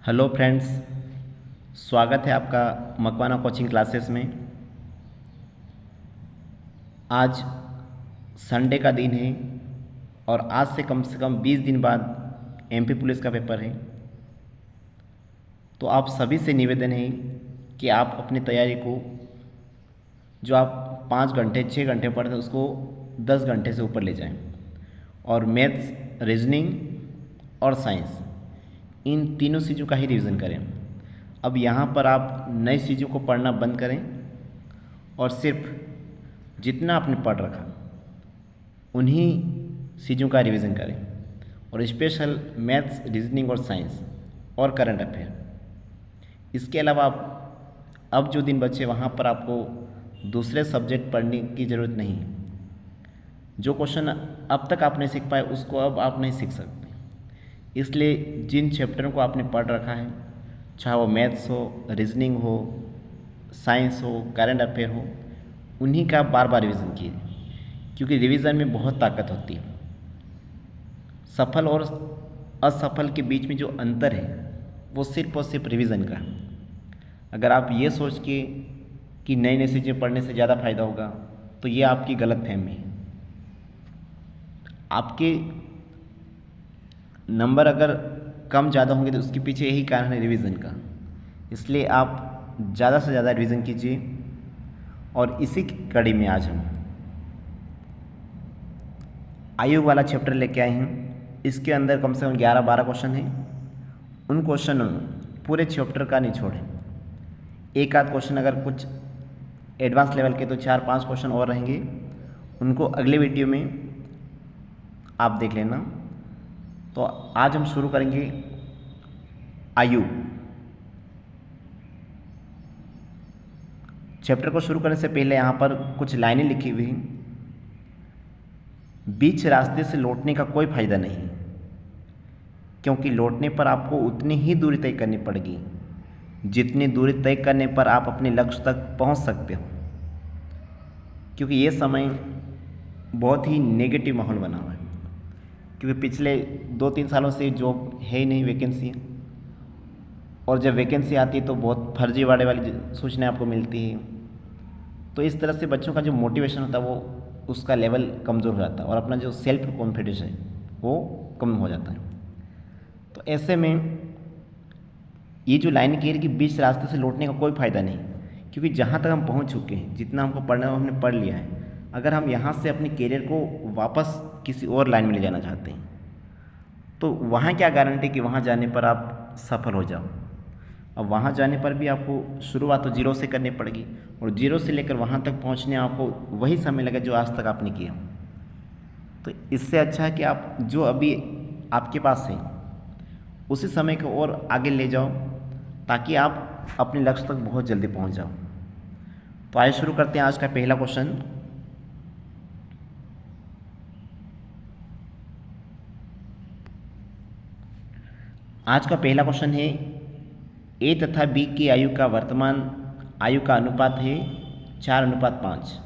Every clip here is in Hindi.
हेलो फ्रेंड्स, स्वागत है आपका मकवाना कोचिंग क्लासेस में। आज संडे का दिन है और आज से कम 20 दिन बाद एमपी पुलिस का पेपर है। तो आप सभी से निवेदन है कि आप अपनी तैयारी को जो आप 5 घंटे 6 घंटे पढ़ते हैं उसको 10 घंटे से ऊपर ले जाएं और मैथ्स, रीजनिंग और साइंस इन तीनों चीज़ों का ही रिवीजन करें। अब यहाँ पर आप नई चीज़ों को पढ़ना बंद करें और सिर्फ जितना आपने पढ़ रखा उन्हीं चीज़ों का रिवीजन करें और स्पेशल मैथ्स, रीजनिंग और साइंस और करंट अफेयर। इसके अलावा आप अब जो दिन बचे वहाँ पर आपको दूसरे सब्जेक्ट पढ़ने की ज़रूरत नहीं है। जो क्वेश्चन अब तक आप नहीं सीख पाए उसको अब आप नहीं सीख सकते। इसलिए जिन चैप्टरों को आपने पढ़ रखा है, चाहे वो मैथ्स हो, रीजनिंग हो, साइंस हो, करंट अफेयर हो, उन्हीं का बार बार रिवीजन कीजिए, क्योंकि रिवीजन में बहुत ताकत होती है। सफल और असफल के बीच में जो अंतर है वो सिर्फ और सिर्फ रिवीजन का है। अगर आप ये सोच के कि नई नई चीज़ें पढ़ने से ज़्यादा फायदा होगा तो ये आपकी गलत फहमी है। आपके नंबर अगर कम ज़्यादा होंगे तो उसके पीछे यही कारण है रिवीजन का। इसलिए आप ज़्यादा से ज़्यादा रिवीजन कीजिए। और इसी कड़ी में आज हम आयु वाला चैप्टर लेके आए हैं। इसके अंदर कम से कम 11-12 क्वेश्चन हैं। उन क्वेश्चनों में पूरे चैप्टर का नहीं छोड़ें। एक आध क्वेश्चन अगर कुछ एडवांस लेवल के तो 4-5 क्वेश्चन और रहेंगे, उनको अगले वीडियो में आप देख लेना। तो आज हम शुरू करेंगे आयु। चैप्टर को शुरू करने से पहले यहाँ पर कुछ लाइनें लिखी हुई हैं। बीच रास्ते से लौटने का कोई फायदा नहीं, क्योंकि लौटने पर आपको उतनी ही दूरी तय करनी पड़ेगी जितनी दूरी तय करने पर आप अपने लक्ष्य तक पहुँच सकते हो। क्योंकि ये समय बहुत ही नेगेटिव माहौल बना हुआ है, क्योंकि पिछले 2-3 सालों से जॉब है ही नहीं, वैकेंसी। और जब वैकेंसी आती है तो बहुत फर्जीवाड़े वाली सूचनाएं आपको मिलती है। तो इस तरह से बच्चों का जो मोटिवेशन होता है वो उसका लेवल कमज़ोर हो जाता है और अपना जो सेल्फ कॉन्फिडेंस है वो कम हो जाता है। तो ऐसे में ये जो लाइन कह रही कि बीच रास्ते से लौटने का कोई फ़ायदा नहीं, क्योंकि जहाँ तक हम पहुँच चुके हैं, जितना हमको पढ़ना है हमने पढ़ लिया है। अगर हम यहाँ से अपने करियर को वापस किसी और लाइन में ले जाना चाहते हैं तो वहाँ क्या गारंटी कि वहाँ जाने पर आप सफल हो जाओ। अब वहाँ जाने पर भी आपको शुरुआत तो जीरो से करनी पड़ेगी और जीरो से लेकर वहाँ तक पहुँचने आपको वही समय लगे जो आज तक आपने किया। तो इससे अच्छा है कि आप जो अभी आपके पास है उसी समय को और आगे ले जाओ, ताकि आप अपने लक्ष्य तक बहुत जल्दी पहुँच जाओ। तो आइए शुरू करते हैं आज का पहला क्वेश्चन। आज का पहला क्वेश्चन है, ए तथा बी की आयु का वर्तमान आयु का अनुपात है 4:5।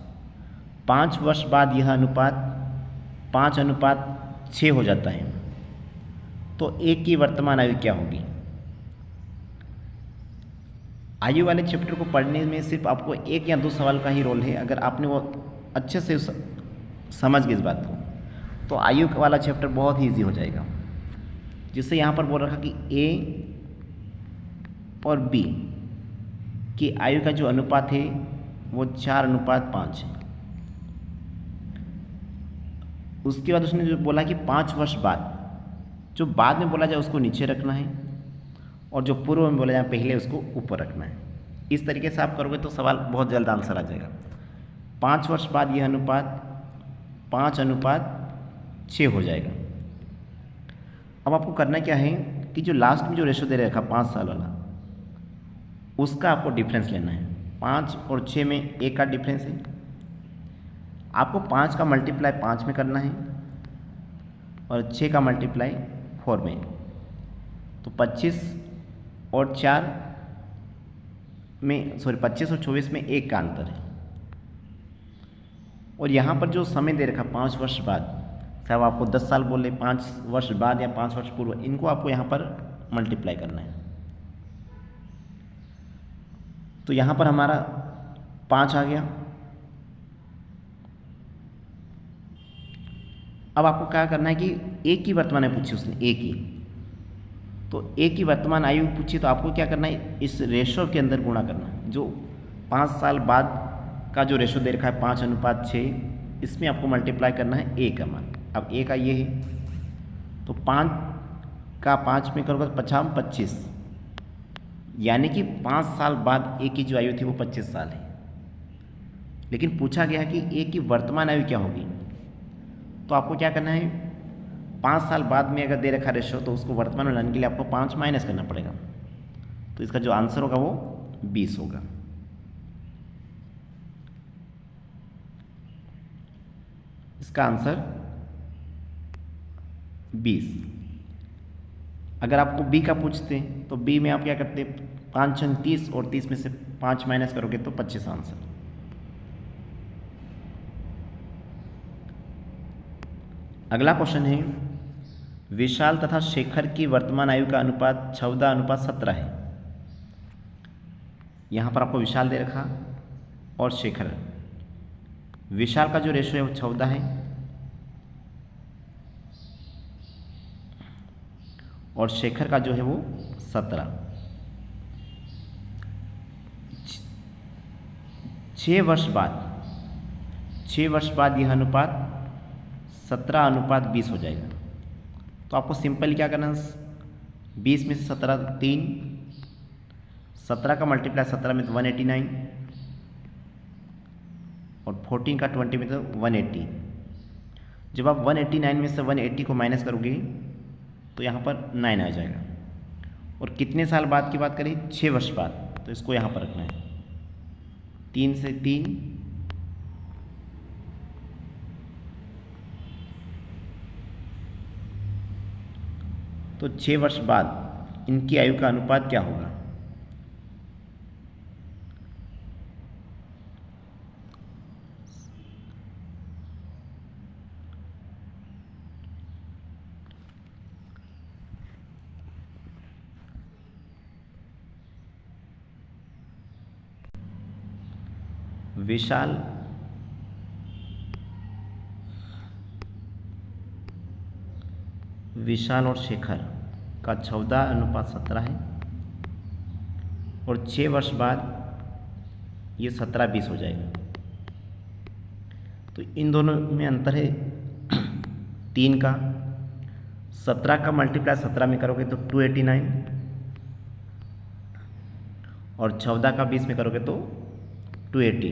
5 वर्ष बाद यह अनुपात 5:6 हो जाता है। तो ए की वर्तमान आयु क्या होगी? आयु वाले चैप्टर को पढ़ने में सिर्फ आपको 1 या 2 सवाल का ही रोल है। अगर आपने वो अच्छे से समझ गए इस बात को तो आयु वाला चैप्टर बहुत ही ईजी हो जाएगा। जिससे यहाँ पर बोल रखा कि ए और बी की आयु का जो अनुपात है वो 4:5 है। उसके बाद उसने जो बोला कि 5 वर्ष बाद, जो बाद में बोला जाए उसको नीचे रखना है और जो पूर्व में बोला जाए पहले उसको ऊपर रखना है। इस तरीके से आप करोगे तो सवाल बहुत जल्द आंसर आ जाएगा। 5 वर्ष बाद यह अनुपात 5:6 हो जाएगा। अब आपको करना क्या है कि जो लास्ट में जो रेशो दे रखा 5 साल वाला, उसका आपको डिफरेंस लेना है। 5 और 6 में 1 का डिफरेंस है। आपको 5 का मल्टीप्लाई 5 में करना है और 6 का मल्टीप्लाई 4 में। तो 25 और 24 में 1 का अंतर है। और यहाँ पर जो समय दे रखा 5 वर्ष बाद, चाहे आपको 10 साल बोले, 5 वर्ष बाद या 5 वर्ष पूर्व, इनको आपको यहाँ पर मल्टीप्लाई करना है। तो यहाँ पर हमारा 5 आ गया। अब आपको क्या करना है कि एक की वर्तमान आयु पूछी उसने, एक ही, तो एक की वर्तमान आयु पूछी तो आपको क्या करना है, इस रेशो के अंदर गुणा करना है। जो 5 साल बाद का जो रेशो दे रखा है 5:6, इसमें आपको मल्टीप्लाई करना है ए का मान। अब ए का ये है, तो 5 का 5 में करोगे तो 5 25, यानी कि 5 साल बाद ए की जो आयु थी वो 25 साल है। लेकिन पूछा गया कि ए की वर्तमान आयु क्या होगी, तो आपको क्या करना है, 5 साल बाद में अगर दे रखा रेशो तो उसको वर्तमान में लाने के लिए आपको 5 माइनस करना पड़ेगा। तो इसका जो आंसर होगा वो 20 होगा। इसका आंसर 20। अगर आपको बी का पूछते हैं तो बी में आप क्या करते, 5 छंग 30 और 30 में से 5 माइनस करोगे तो 25 आंसर। अगला क्वेश्चन है, विशाल तथा शेखर की वर्तमान आयु का अनुपात 14:17 है। यहाँ पर आपको विशाल दे रखा और शेखर। विशाल का जो रेशो है वो 14 है और शेखर का जो है वो 17। 6 वर्ष बाद यह अनुपात 17:20 हो जाएगा। तो आपको सिंपली क्या करना है, 20 में से 17 3, 17 का मल्टीप्लाई 17 में तो 189 और 14 का 20 में तो 180। जब आप 189 में से 180 को माइनस करोगे तो यहाँ पर 9 आ जाएगा। और कितने साल बाद की बात करें, 6 वर्ष बाद, तो इसको यहाँ पर रखना है। 3 से 3, तो 6 वर्ष बाद इनकी आयु का अनुपात क्या होगा। विशाल और शेखर का 14:17 है और 6 वर्ष बाद ये 17:20 हो जाएगा। तो इन दोनों में अंतर है 3 का। 17 का मल्टीप्लाई 17 में करोगे तो 289 और 14 का 20 में करोगे तो 280।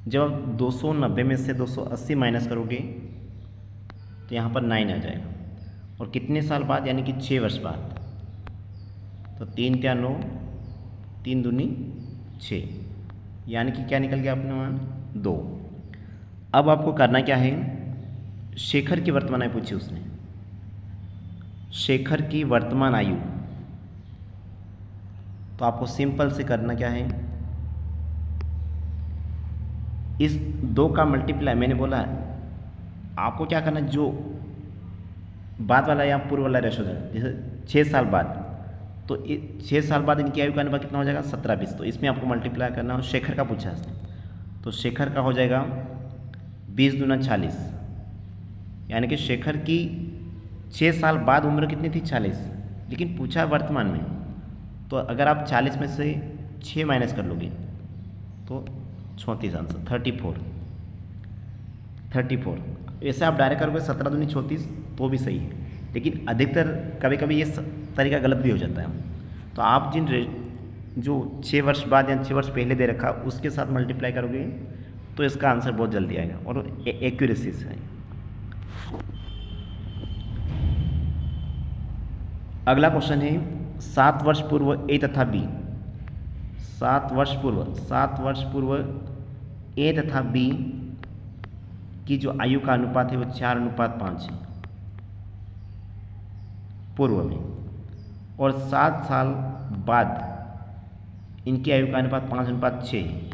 जब आप 290 में से 280 माइनस करोगे तो यहाँ पर 9 आ जाएगा। और कितने साल बाद, यानी कि 6 वर्ष बाद, तो 3 क्या 9, 3 दूनी 6, यानी कि क्या निकल गया अपने मान 2। अब आपको करना क्या है, शेखर की वर्तमान आयु पूछी उसने। शेखर की वर्तमान आयु, तो आपको सिंपल से करना क्या है, इस 2 का मल्टीप्लाई, मैंने बोला आपको क्या करना, जो बाद वाला या पूर्व वाला रेशो है, जैसे 6 साल बाद, तो 6 साल बाद इनकी आयु का अनुपात कितना हो जाएगा 17:20। तो इसमें आपको मल्टीप्लाई करना हो, शेखर का पूछा है इसने, तो शेखर का हो जाएगा 20 दूना 40, यानी कि शेखर की 6 साल बाद उम्र कितनी थी 40, लेकिन पूछा वर्तमान में। तो अगर आप 40 में से 6 माइनस कर लोगे तो 34 आंसर 34। ऐसे आप डायरेक्ट करोगे 17 दूनी 34 तो भी सही है, लेकिन अधिकतर कभी कभी ये तरीका गलत भी हो जाता है। तो आप जो 6 वर्ष बाद या 6 वर्ष पहले दे रखा उसके साथ मल्टीप्लाई करोगे तो इसका आंसर बहुत जल्दी आएगा और एक्यूरेसी से है। अगला क्वेश्चन है, 7 वर्ष पूर्व ए तथा बी, 7 वर्ष पूर्व ए तथा बी की जो आयु का अनुपात है वो 4:5 है पूर्व में, और 7 साल बाद इनकी आयु का अनुपात 5:6 है।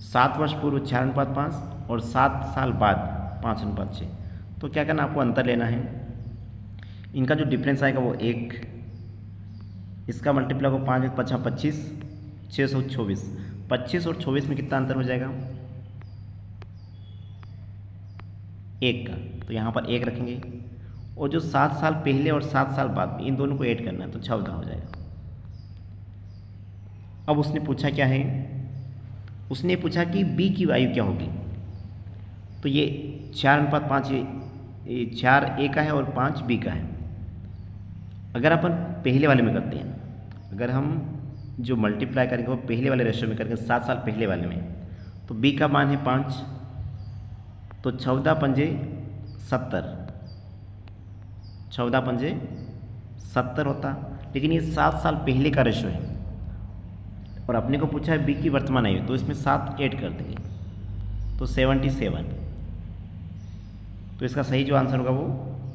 7 वर्ष पूर्व 4:5 और 7 साल बाद 5:6। तो क्या करना, आपको अंतर लेना है, इनका जो डिफरेंस आएगा वो 1, इसका मल्टीप्लाई को 5 एक 5 25, 624। 25 और 24 में कितना अंतर हो जाएगा? 1 का। तो यहाँ पर 1 रखेंगे और जो 7 साल पहले और 7 साल बाद इन दोनों को ऐड करना है तो 14 हो जाएगा। अब उसने पूछा क्या है? उसने पूछा कि बी की आयु क्या होगी। तो ये 4:5 ये 4 ए का है और 5 बी का है। अगर अपन पहले वाले में करते हैं, अगर हम जो मल्टीप्लाई करेंगे वो पहले वाले रेशियो में करेंगे 7 साल पहले वाले में, तो बी का मान है 5, तो 14 पंजे 70, 14 पंजे 70 होता। लेकिन ये 7 साल पहले का रेशियो है और अपने को पूछा है बी की वर्तमान आयु, तो इसमें 7 ऐड कर देंगे तो 77। तो इसका सही जो आंसर होगा वो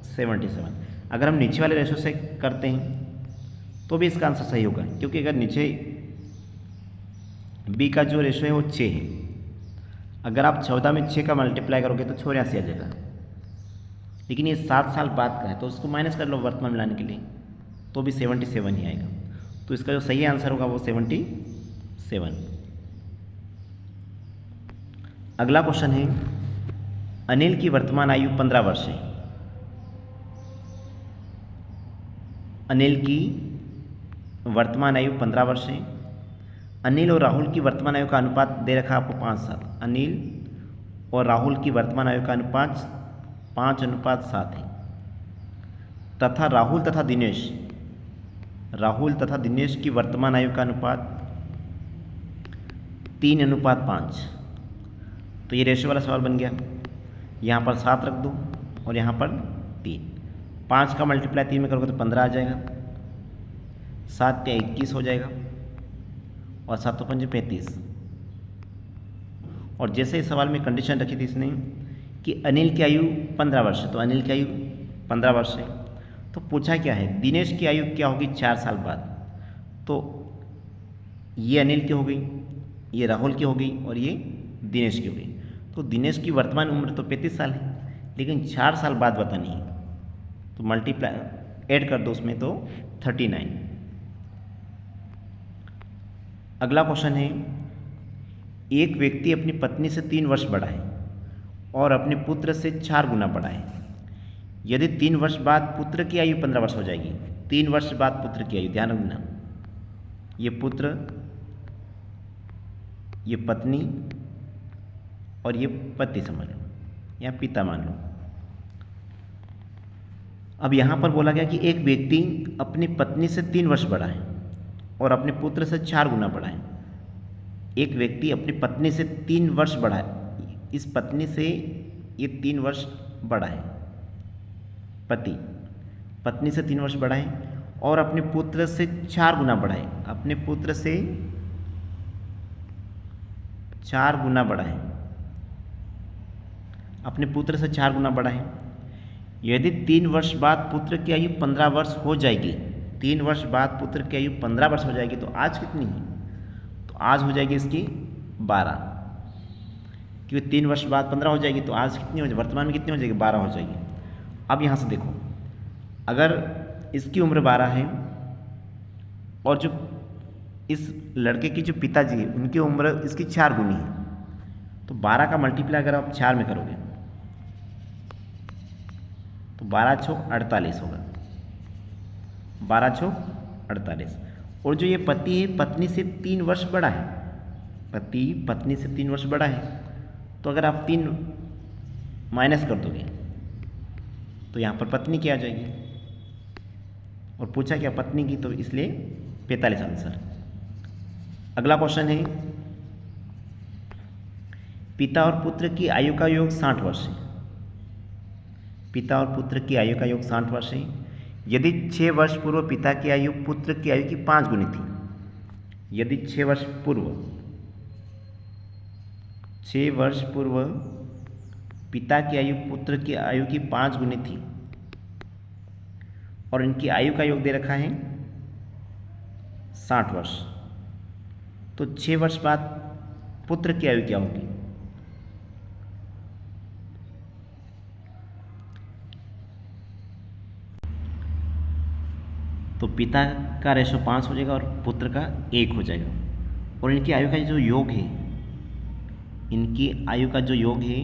77। अगर हम नीचे वाले रेशियो से करते हैं तो भी इसका आंसर सही होगा, क्योंकि अगर नीचे बी का जो रेशियो है वो 6 है, अगर आप 14 में 6 का मल्टीप्लाई करोगे तो 84 आ जाएगा। लेकिन ये 7 साल बाद का है तो उसको माइनस कर लो वर्तमान में लाने के लिए, तो भी 77 ही आएगा। तो इसका जो सही आंसर होगा वो 77। अगला क्वेश्चन है, अनिल की वर्तमान आयु 15 वर्ष है। अनिल की वर्तमान आयु 15 वर्ष है। अनिल और राहुल की वर्तमान आयु का अनुपात दे रखा है आपको 5 साल। अनिल और राहुल की वर्तमान आयु का अनुपात 5:7 है तथा राहुल तथा दिनेश की वर्तमान आयु का अनुपात 3:5। तो ये रेशियो वाला सवाल बन गया। यहाँ पर 7 रख दो और यहाँ पर 3। 5 का मल्टीप्लाई 3 में करोगे तो 15 आ जाएगा, 7 या 21 हो जाएगा और 7 5 35। और जैसे इस सवाल में कंडीशन रखी थी इसने कि अनिल की आयु 15 वर्ष है, तो अनिल की आयु 15 वर्ष है। तो पूछा क्या है, दिनेश की आयु क्या होगी 4 साल बाद। तो ये अनिल की हो गई, ये राहुल की हो गई और ये दिनेश की हो गई। तो दिनेश की वर्तमान उम्र तो 35 साल है, लेकिन 4 साल बाद बतानी है, तो मल्टीप्लाई ऐड कर दो उसमें तो 39। अगला क्वेश्चन है, एक व्यक्ति अपनी पत्नी से 3 वर्ष बड़ा है और अपने पुत्र से 4 गुना बड़ा है। यदि 3 वर्ष बाद पुत्र की आयु 15 वर्ष हो जाएगी। 3 वर्ष बाद पुत्र की आयु, ध्यान रखना, ये पुत्र, ये पत्नी और ये पति समझ लो या पिता मान लो। अब यहाँ पर बोला गया कि एक व्यक्ति अपनी पत्नी से 3 वर्ष बड़ा है और अपने पुत्र से 4 गुना बड़ा है। एक व्यक्ति अपनी पत्नी से 3 वर्ष बड़ा है, इस पत्नी से ये 3 वर्ष बड़ा है, पति पत्नी से 3 वर्ष बड़ा है और अपने पुत्र से 4 गुना बड़ा है, अपने पुत्र से 4 गुना बड़ा है, अपने पुत्र से 4 गुना बड़ा है। यदि 3 वर्ष बाद पुत्र की आयु 15 वर्ष हो जाएगी, 3 वर्ष बाद पुत्र की आयु 15 वर्ष हो जाएगी, तो आज कितनी है? तो आज हो जाएगी इसकी 12, क्योंकि 3 वर्ष बाद 15 हो जाएगी, तो आज कितनी हो जाएगी, वर्तमान में कितनी हो जाएगी, 12 हो जाएगी। अब यहाँ से देखो, अगर इसकी उम्र 12 है और जो इस लड़के की जो पिताजी है उनकी उम्र इसकी 4 गुनी है, तो 12 का मल्टीप्लाई अगर आप 4 में करोगे तो 12 छो 48 होगा, 12 छो 48। और जो ये पति है पत्नी से 3 वर्ष बड़ा है, पति पत्नी से 3 वर्ष बड़ा है, तो अगर आप 3 माइनस कर दोगे तो यहाँ पर पत्नी की आ जाएगी और पूछा क्या पत्नी की, तो इसलिए 45 आंसर। अगला क्वेश्चन है, पिता और पुत्र की आयु का योग 60 वर्ष है। पिता और पुत्र की आयु का योग 60 वर्ष है। यदि 6 वर्ष पूर्व पिता की आयु पुत्र की आयु की 5 गुनी थी, यदि 6 वर्ष पूर्व पिता की आयु पुत्र की आयु की 5 गुनी थी और इनकी आयु का योग दे रखा है 60 वर्ष, तो 6 वर्ष बाद पुत्र की आयु क्या होगी? तो पिता का रेशो 5 हो जाएगा और पुत्र का 1 हो जाएगा। और इनकी आयु का जो योग है, इनकी आयु का जो योग है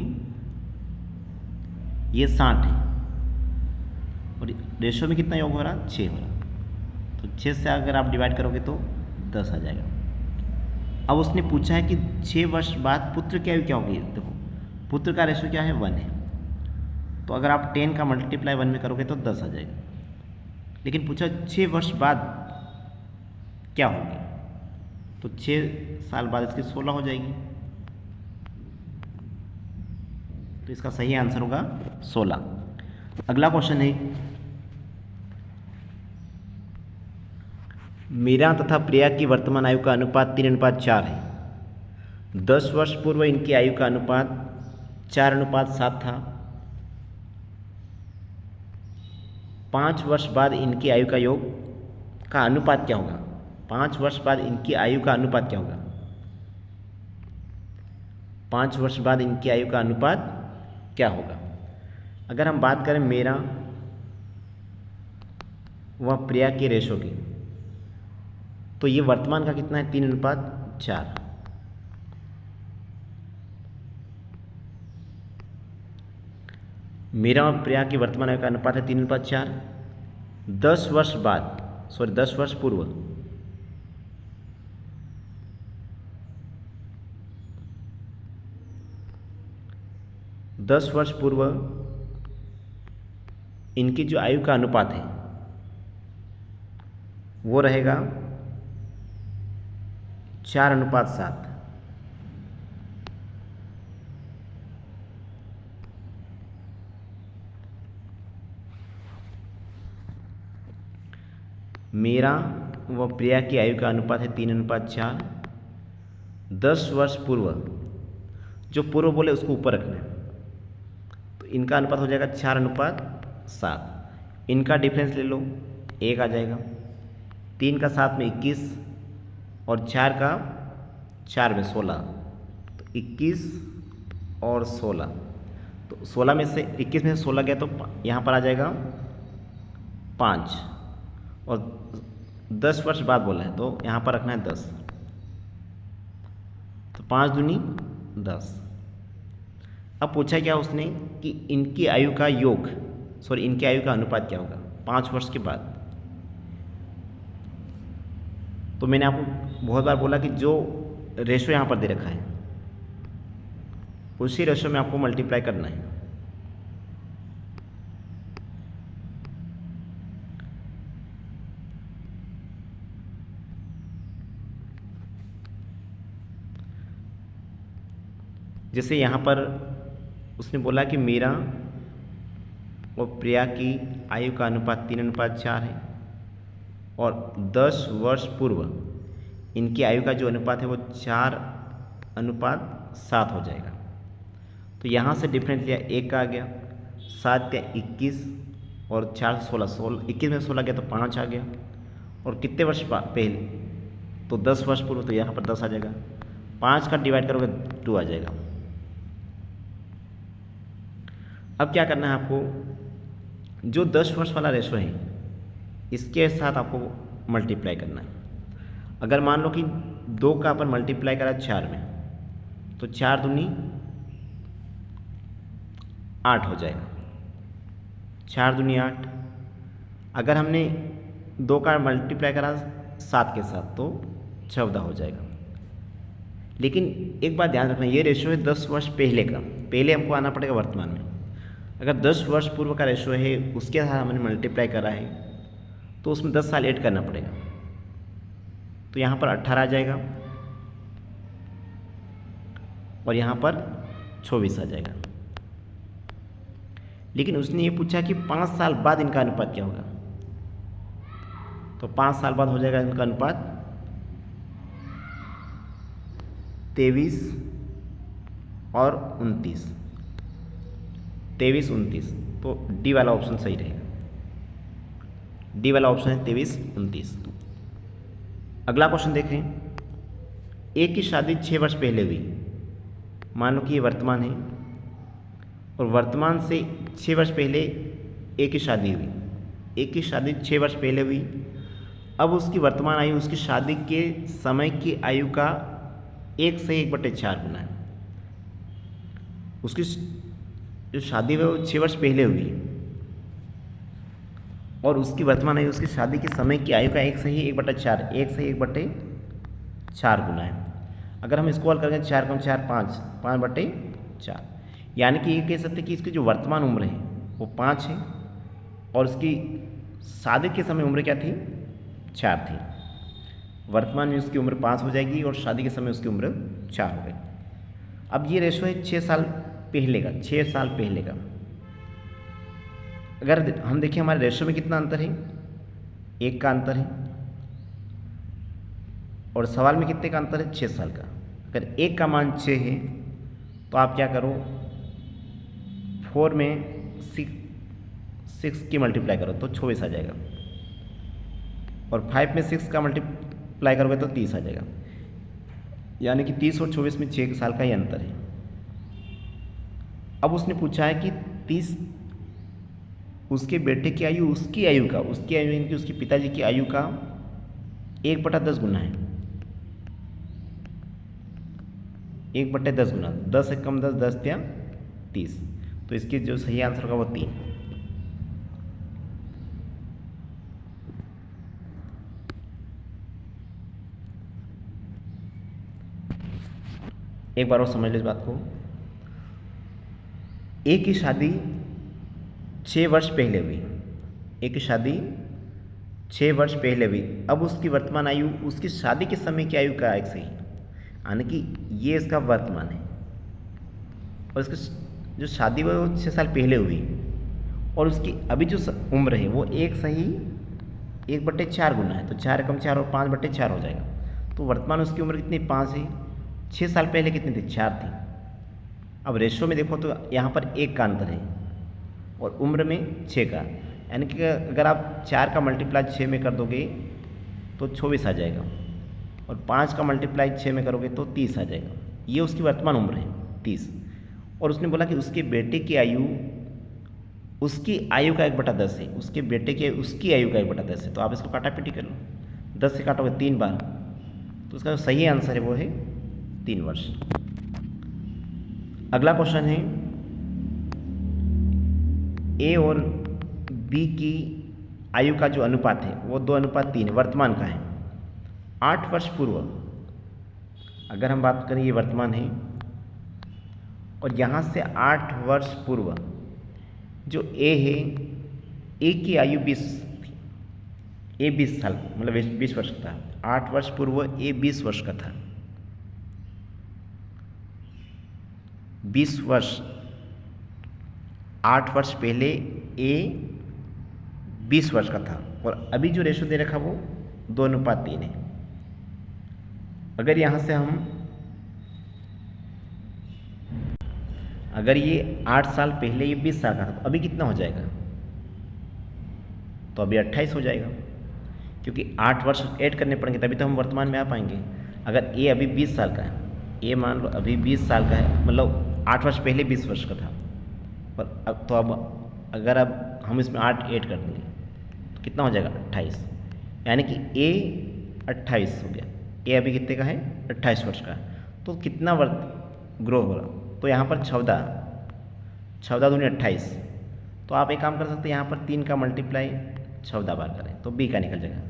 ये 60 है और रेशो में कितना योग हो रहा, 6 हो रहा। तो 6 से अगर आप डिवाइड करोगे तो 10 आ जाएगा। अब उसने पूछा है कि 6 वर्ष बाद पुत्र की आयु क्या होगी। देखो पुत्र का रेशो क्या है, 1 है, तो अगर आप 10 का मल्टीप्लाई 1 में करोगे तो 10 आ जाएगा। लेकिन पूछा 6 वर्ष बाद क्या होगी, तो 6 साल बाद इसकी 16 हो जाएगी। तो इसका सही आंसर होगा 16। अगला क्वेश्चन है, मीरा तथा प्रिया की वर्तमान आयु का अनुपात 3:4 है। 10 वर्ष पूर्व इनकी आयु का अनुपात 4:7 था। 5 वर्ष बाद इनकी आयु का योग का अनुपात क्या होगा। 5 वर्ष बाद इनकी आयु का अनुपात क्या होगा। 5 वर्ष बाद इनकी आयु का अनुपात क्या होगा। अगर हम बात करें मेरा व प्रिया के रेशो की, तो ये वर्तमान का कितना है, 3:4। मेरा और प्रिया की वर्तमान आयु का अनुपात है 3:4। 10 वर्ष बाद, 10 वर्ष पूर्व इनकी जो आयु का अनुपात है वो रहेगा 4:7। मेरा व प्रिया की आयु का अनुपात है 3:4। 10 वर्ष पूर्व, जो पूर्व बोले उसको ऊपर रखना है, तो इनका अनुपात हो जाएगा 4:7। इनका डिफरेंस ले लो, 1 आ जाएगा। 3 का 7 में 21 और 4 का 4 में 16, तो 21 और 16, तो 16 में से 21 में से 16 गया तो यहाँ पर आ जाएगा 5, और 10 वर्ष बाद बोला है तो यहाँ पर रखना है 10, तो 5 दूनी 10। अब पूछा क्या उसने कि इनकी आयु का योग, इनकी आयु का अनुपात क्या होगा 5 वर्ष के बाद। तो मैंने आपको बहुत बार बोला कि जो रेशो यहाँ पर दे रखा है उसी रेशो में आपको मल्टीप्लाई करना है। जैसे यहाँ पर उसने बोला कि मेरा और प्रिया की आयु का अनुपात 3:4 है और 10 वर्ष पूर्व इनकी आयु का जो अनुपात है वो 4:7 हो जाएगा। तो यहाँ से डिफरेंस लिया, 1 का आ गया, 7 का 21 और 4 16, 21 में 16 गया तो 5 आ गया। और कितने वर्ष पहले, तो 10 वर्ष पूर्व, तो यहाँ पर 10 आ जाएगा। 5 का डिवाइड करोगे 2 आ जाएगा। अब क्या करना है आपको, जो 10 वर्ष वाला रेशो है इसके साथ आपको मल्टीप्लाई करना है। अगर मान लो कि 2 का अपन मल्टीप्लाई करा 4 में, तो 4 दूनी 8 हो जाएगा, 4 दूनी 8। अगर हमने 2 का मल्टीप्लाई करा 7 के साथ तो 14 हो जाएगा। लेकिन एक बात ध्यान रखना, ये रेशो है 10 वर्ष पहले का, पहले हमको आना पड़ेगा वर्तमान में। अगर 10 वर्ष पूर्व का रेशो है उसके साथ हमने मल्टीप्लाई करा है तो उसमें 10 साल ऐड करना पड़ेगा, तो यहाँ पर 18 आ जाएगा और यहाँ पर 24 आ जाएगा। लेकिन उसने ये पूछा कि 5 साल बाद इनका अनुपात क्या होगा, तो 5 साल बाद हो जाएगा इनका अनुपात 23 और 29, 23 29, तो डी वाला ऑप्शन सही रहेगा। डी वाला ऑप्शन है 23 29। अगला क्वेश्चन देखें, एक की शादी 6 वर्ष पहले हुई, मान लो कि ये वर्तमान है और वर्तमान से 6 वर्ष पहले एक की शादी हुई। एक की शादी 6 वर्ष पहले हुई अब उसकी वर्तमान आयु उसकी शादी के समय की आयु का 1 से 1/4 गुना है। उसकी जो शादी है वो 6 वर्ष पहले हुई और उसकी वर्तमान आयु उसकी शादी के समय की आयु का 1 से 1/4 गुना है। अगर हम इसको हल करेंगे 4 कम 4 5, 5/4, यानी कि ये कह सकते हैं कि इसकी जो वर्तमान उम्र है वो 5 है और उसकी शादी के समय उम्र क्या थी, 4 थी। वर्तमान में उसकी उम्र 5 हो जाएगी और शादी के समय उसकी उम्र 4 हो गई। अब ये रेशो है 6 साल पहले का, 6 साल पहले का। अगर हम देखें हमारे रेशो में कितना अंतर है, 1 का अंतर है और सवाल में कितने का अंतर है, 6 साल का। अगर 1 का मान 6 है तो आप क्या करो, 4 में 6 की मल्टीप्लाई करो तो 24 आ जाएगा और 5 में 6 का मल्टीप्लाई करोगे तो 30 आ जाएगा। यानी कि 30 और 24 में 6 साल का ही अंतर है। अब उसने पूछा है कि 30 उसके बेटे की आयु उसकी आयु यानी कि उसके पिताजी की आयु का 1/10 गुना है। 1/10 गुना, 10 से कम 10, 10 या 30। तो इसके जो सही आंसर होगा वो 3। एक बार और समझ लो इस बात को। एक की शादी 6 वर्ष पहले हुई, एक की शादी 6 वर्ष पहले हुई। अब उसकी वर्तमान आयु उसकी शादी के समय की आयु का 1 सही, यानी कि ये इसका वर्तमान है और इसकी जो शादी हुई वो 6 साल पहले हुई और उसकी अभी जो उम्र है वो 1 सही 1/4 गुना है। तो 4 कम 4 और 5/4 हो जाएगा। तो वर्तमान उसकी उम्र कितनी, 5 है। 6 साल पहले कितनी थी, 4 थी। अब रेशो में देखो तो यहाँ पर 1 का अंतर है और उम्र में 6 का, यानी कि अगर आप 4 का मल्टीप्लाई 6 में कर दोगे तो 24 आ जाएगा और 5 का मल्टीप्लाई 6 में करोगे तो 30 आ जाएगा। ये उसकी वर्तमान उम्र है 30। और उसने बोला कि उसके बेटे की आयु उसकी आयु का 1/10 है, उसके बेटे की उसकी आयु का 1/10 है। तो आप इसको काटापीटी कर लो, 10 से काटोगे 3 बार, तो उसका जो सही आंसर है वो है 3 वर्ष। अगला क्वेश्चन है, ए और बी की आयु का जो अनुपात है वो 2:3 वर्तमान का है। 8 वर्ष पूर्व, अगर हम बात करें ये वर्तमान है और यहाँ से 8 वर्ष पूर्व जो ए है, ए की आयु 20 थी, ए 20 साल मतलब 20 वर्ष का था। 8 वर्ष पूर्व ए 20 वर्ष का था। 20 वर्ष, 8 वर्ष पहले ए 20 वर्ष का था और अभी जो रेशो दे रखा वो 2:3 है। अगर यहाँ से अगर ये 8 साल पहले ये 20 साल का था तो अभी कितना हो जाएगा, तो अभी 28 हो जाएगा, क्योंकि 8 वर्ष ऐड करने पड़ेंगे तभी तो हम वर्तमान में आ पाएंगे। अगर ए अभी 20 साल का है, ए मान लो अभी 20 साल का है, मतलब 8 वर्ष पहले 20 वर्ष का था, और अब तो अब अगर अब हम इसमें 8 ऐड कर देंगे तो कितना हो जाएगा, 28। यानी कि ए 28 हो गया। ए अभी कितने का है, 28 वर्ष का है। तो कितना ग्रो होगा, तो यहाँ पर 14 दूनी 28। तो आप एक काम कर सकते हैं, यहाँ पर 3 का मल्टीप्लाई 14 बार करें तो बी का निकल जाएगा।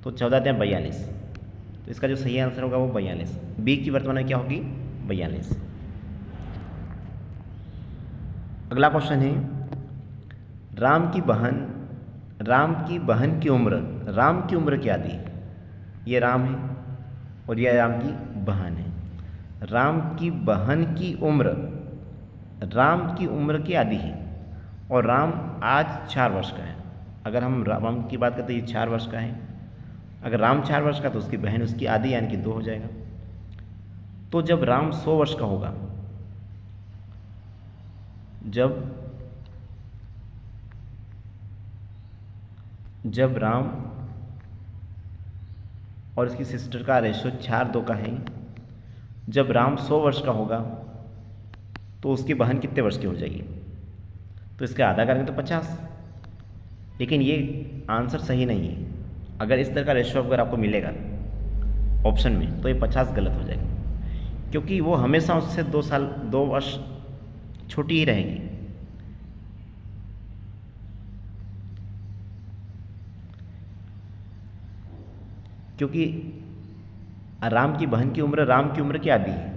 तो 14 या 42, तो इसका जो सही आंसर होगा वो 42। बी की वर्तमान में क्या होगी, 42। अगला क्वेश्चन है, राम की बहन की उम्र क्या दी। ये राम है और यह राम की बहन है। राम की बहन की उम्र क्या दी है और राम आज 4 वर्ष का है। अगर हम राम की बात करते तो ये 4 वर्ष का है। अगर राम 4 वर्ष का तो उसकी बहन उसकी आधी यानी कि 2 हो जाएगा। तो जब राम 100 वर्ष का होगा, जब राम और इसकी सिस्टर का रेशो 4:2 का है, जब राम 100 वर्ष का होगा तो उसकी बहन कितने वर्ष की हो जाएगी, तो इसका आधा करेंगे तो 50। लेकिन ये आंसर सही नहीं है। अगर इस तरह का रेशो अगर आपको मिलेगा ऑप्शन में तो ये 50 गलत हो जाएगा, क्योंकि वो हमेशा उससे 2 वर्ष छोटी ही रहेगी। क्योंकि राम की बहन की उम्र राम की उम्र की आधी है।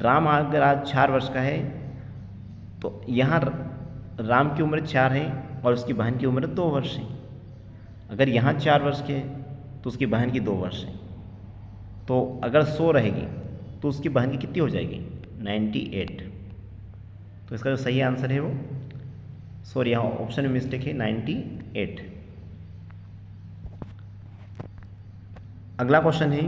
राम अगर आज 4 वर्ष का है तो यहाँ राम की उम्र 4 है और उसकी बहन की उम्र 2 वर्ष है। अगर यहाँ 4 वर्ष के तो उसकी बहन की 2 वर्ष है। तो अगर 100 रहेगी तो उसकी बहन की कितनी हो जाएगी? 98। तो इसका जो सही आंसर है वो, सॉरी यहाँ ऑप्शन में मिस्टेक है, 98। अगला क्वेश्चन है,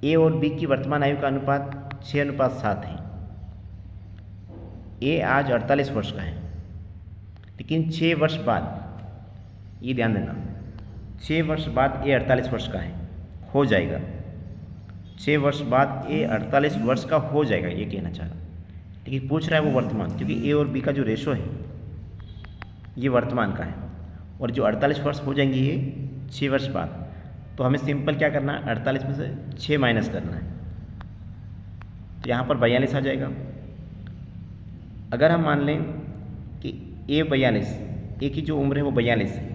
ए और बी की वर्तमान आयु का अनुपात 6:7 है। ए आज 48 वर्ष का है, लेकिन 6 वर्ष बाद, ये ध्यान देना, 6 वर्ष बाद ए 48 वर्ष का है, हो जाएगा। 6 वर्ष बाद ए 48 वर्ष का हो जाएगा, ये कहना चाह रहा, लेकिन पूछ रहा है वो वर्तमान, क्योंकि ए और बी का जो रेशो है ये वर्तमान का है, और जो 48 वर्ष हो जाएंगे ये 6 वर्ष बाद। तो हमें सिंपल क्या करना है, 48 में से 6 माइनस करना है, तो यहाँ पर 42 आ जाएगा। अगर हम मान लें कि ए 42, ए की जो उम्र है वो 42 है,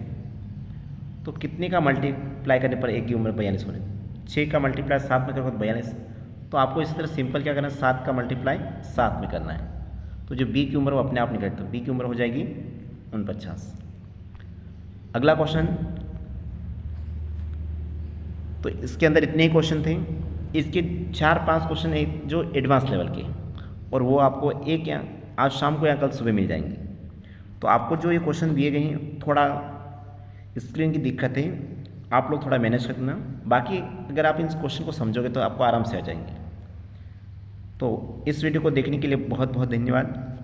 तो कितने का मल्टीप्लाई करने पर ए की उम्र 42 होने, 6 का मल्टीप्लाई 7 में करोगे तो 42। तो आपको इसी तरह सिंपल क्या करना है, 7 का मल्टीप्लाई 7 में करना है, तो जो बी की उम्र वो अपने आप निकलता है, बी की उम्र हो जाएगी 49। अगला क्वेश्चन, तो इसके अंदर इतने ही क्वेश्चन थे। इसके 4-5 क्वेश्चन है जो एडवांस लेवल के, और वो आपको एक या आज शाम को या कल सुबह मिल जाएंगे। तो आपको जो ये क्वेश्चन दिए गए हैं, थोड़ा स्क्रीन की दिक्कत है, आप लोग थोड़ा मैनेज करना। बाकी अगर आप इन क्वेश्चन को समझोगे तो आपको आराम से आ जाएंगे। तो इस वीडियो को देखने के लिए बहुत बहुत धन्यवाद।